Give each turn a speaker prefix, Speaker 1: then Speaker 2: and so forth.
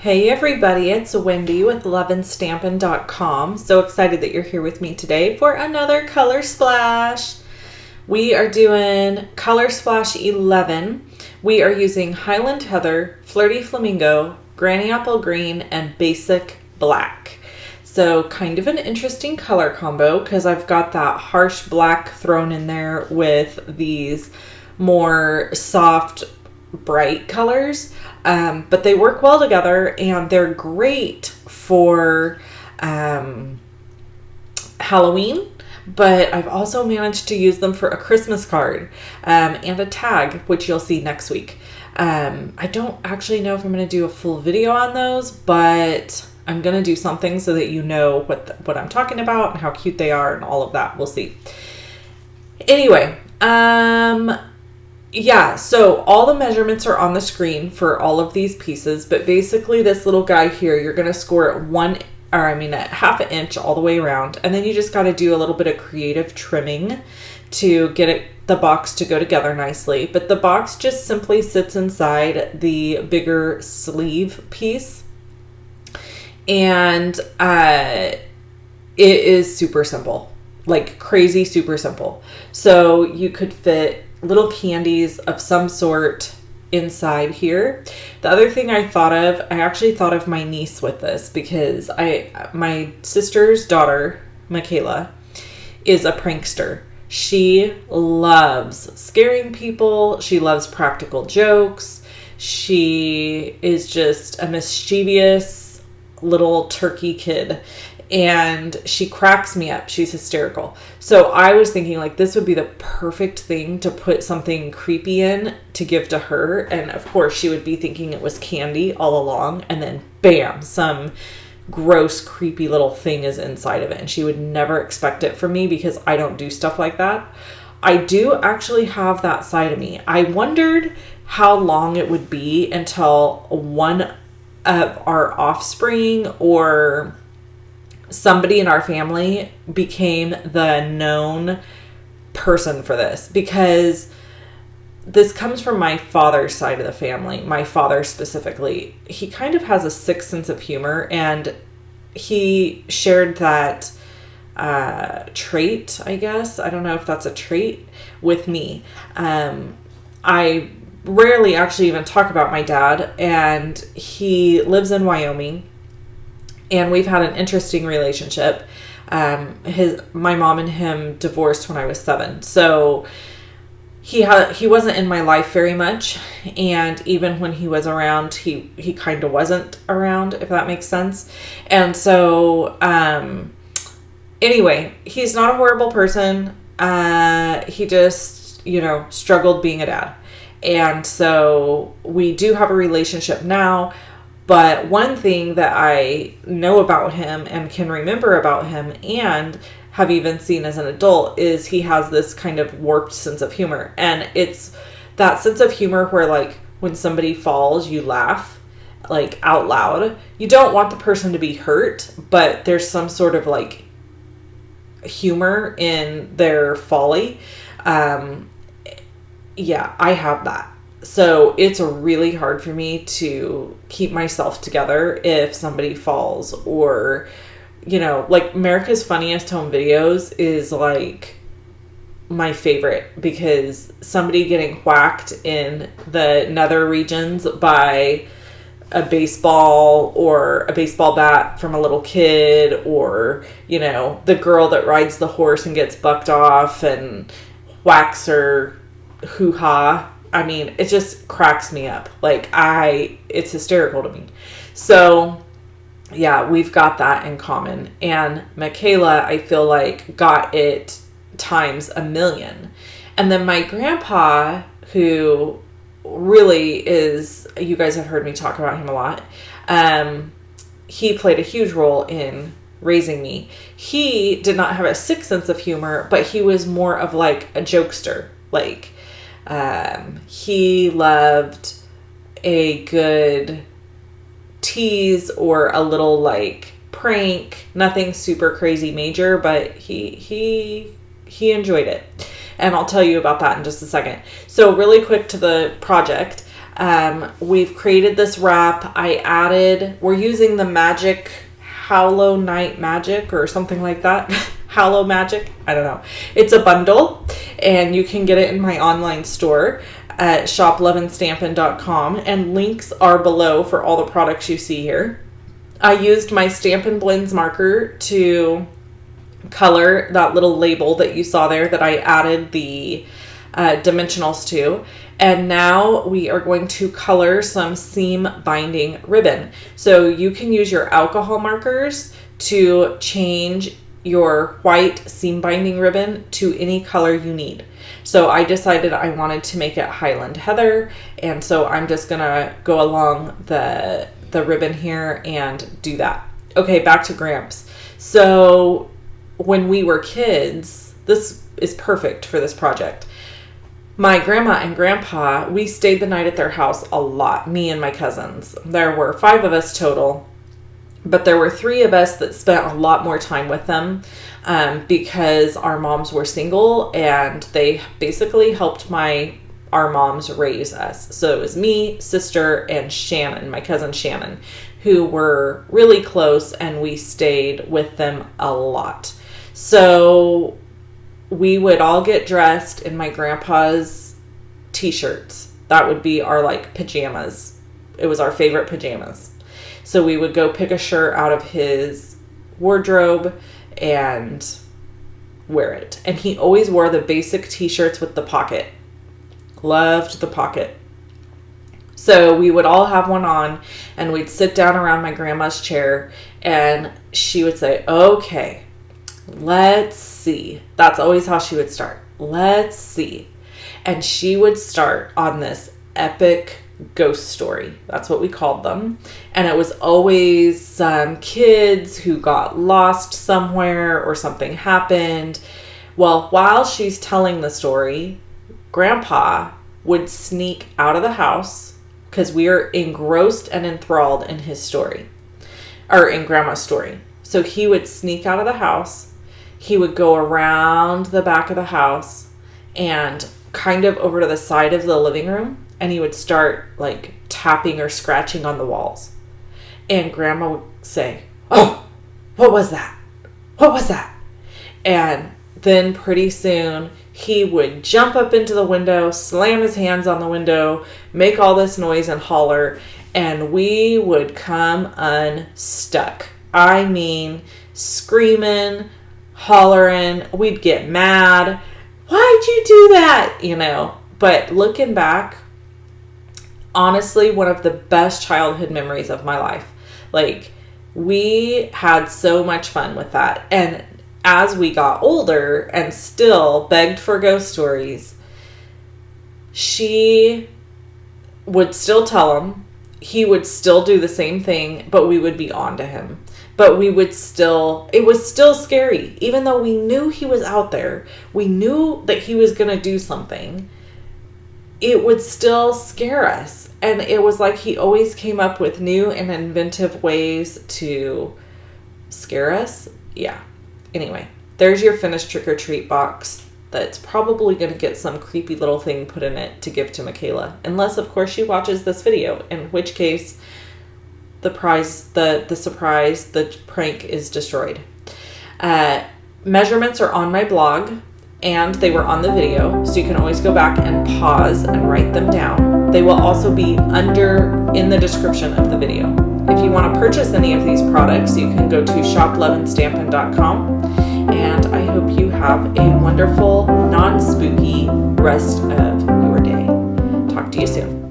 Speaker 1: Hey everybody, it's Wendy with loveandstampin.com. So excited that you're here with me today for another Color Splash. We are doing Color Splash 11. We are using Highland Heather, Flirty Flamingo, Granny Apple Green, and Basic Black. So kind of an interesting color combo because I've got that harsh black thrown in there with these more soft, bright colors. But they work well together and they're great for Halloween. But I've also managed to use them for a Christmas card and a tag, which you'll see next week. I don't actually know if I'm going to do a full video on those, but I'm going to do something so that you know what I'm talking about and how cute they are and all of that. We'll see. Anyway, yeah, so all the measurements are on the screen for all of these pieces, but basically this little guy here, you're going to score at at half an inch all the way around. And then you just got to do a little bit of creative trimming to get the box to go together nicely. But the box just simply sits inside the bigger sleeve piece. And it is super simple, like crazy super simple. So you could fit little candies of some sort inside here. The other thing I actually thought of my niece with this because my sister's daughter, Michaela, is a prankster. She loves scaring people. She loves practical jokes. She is just a mischievous little turkey kid. And she cracks me up. She's hysterical. So I was thinking like this would be the perfect thing to put something creepy in to give to her. And of course she would be thinking it was candy all along. And then bam, some gross, creepy little thing is inside of it. And she would never expect it from me because I don't do stuff like that. I do actually have that side of me. I wondered how long it would be until one of our offspring or somebody in our family became the known person for this, because this comes from my father's side of the family. My father specifically, he kind of has a sick sense of humor, and he shared that trait, I guess. I don't know if that's a trait with me. I rarely actually even talk about my dad, and he lives in Wyoming. And we've had an interesting relationship. My mom and him divorced when I was 7. So he wasn't in my life very much. And even when he was around, he kind of wasn't around, if that makes sense. And so, anyway, he's not a horrible person. He just, struggled being a dad. And so we do have a relationship now. But one thing that I know about him and can remember about him and have even seen as an adult is he has this kind of warped sense of humor. And it's that sense of humor where like when somebody falls, you laugh like out loud. You don't want the person to be hurt, but there's some sort of like humor in their folly. Yeah, I have that. So it's really hard for me to keep myself together if somebody falls or, like America's Funniest Home Videos is like my favorite because somebody getting whacked in the nether regions by a baseball or a baseball bat from a little kid, or, the girl that rides the horse and gets bucked off and whacks her hoo-ha. I mean, it just cracks me up. Like it's hysterical to me. So yeah, we've got that in common. And Michaela, I feel like got it times 1,000,000. And then my grandpa, who really is, you guys have heard me talk about him a lot. He played a huge role in raising me. He did not have a sick sense of humor, but he was more of like a jokester. Like, he loved a good tease or a little like prank, nothing super crazy major, but he enjoyed it. And I'll tell you about that in just a second. So really quick to the project. We've created this wrap. We're using the Magic Hallow Night Magic or something like that. Hallow Magic. I don't know. It's a bundle and you can get it in my online store at shoploveandstampin.com, and links are below for all the products you see here. I used my Stampin' Blends marker to color that little label that you saw there that I added the dimensionals to. And now we are going to color some seam binding ribbon. So you can use your alcohol markers to change your white seam binding ribbon to any color you need. So I decided I wanted to make it Highland Heather, and so I'm just gonna go along the ribbon here and do that. Okay, back to Gramps. So when we were kids, this is perfect for this project. My grandma and grandpa, we stayed the night at their house a lot, me and my cousins. There were 5 of us total, but there were 3 of us that spent a lot more time with them because our moms were single and they basically helped our moms raise us. So it was me, sister, and Shannon, my cousin Shannon, who were really close, and we stayed with them a lot. So we would all get dressed in my grandpa's t-shirts. That would be our pajamas. It was our favorite pajamas. So we would go pick a shirt out of his wardrobe and wear it. And he always wore the basic t-shirts with the pocket. Loved the pocket. So we would all have one on, and we'd sit down around my grandma's chair, and she would say, okay, let's see. That's always how she would start. Let's see. And she would start on this epic ghost story. That's what we called them. And it was always some kids who got lost somewhere or something happened. Well, while she's telling the story, Grandpa would sneak out of the house because we are engrossed and enthralled in his story, or in Grandma's story. So he would sneak out of the house. He would go around the back of the house and kind of over to the side of the living room, and he would start tapping or scratching on the walls. And Grandma would say, "Oh, what was that? What was that?" And then pretty soon he would jump up into the window, slam his hands on the window, make all this noise and holler, and we would come unstuck. I mean, screaming, hollering, we'd get mad. Why'd you do that? But looking back, honestly, one of the best childhood memories of my life. We had so much fun with that. And as we got older and still begged for ghost stories, she would still tell him. He would still do the same thing, but we would be on to him. But it was still scary. Even though we knew he was out there, we knew that he was going to do something, it would still scare us. And it was like he always came up with new and inventive ways to scare us. Yeah. Anyway, there's your finished trick-or-treat box that's probably going to get some creepy little thing put in it to give to Michaela. Unless, of course, she watches this video, in which case the prank is destroyed. Measurements are on my blog, and they were on the video, so you can always go back and pause and write them down. They will also be in the description of the video. If you want to purchase any of these products, you can go to shoploveandstampin.com, and I hope you have a wonderful, non-spooky rest of your day. Talk to you soon.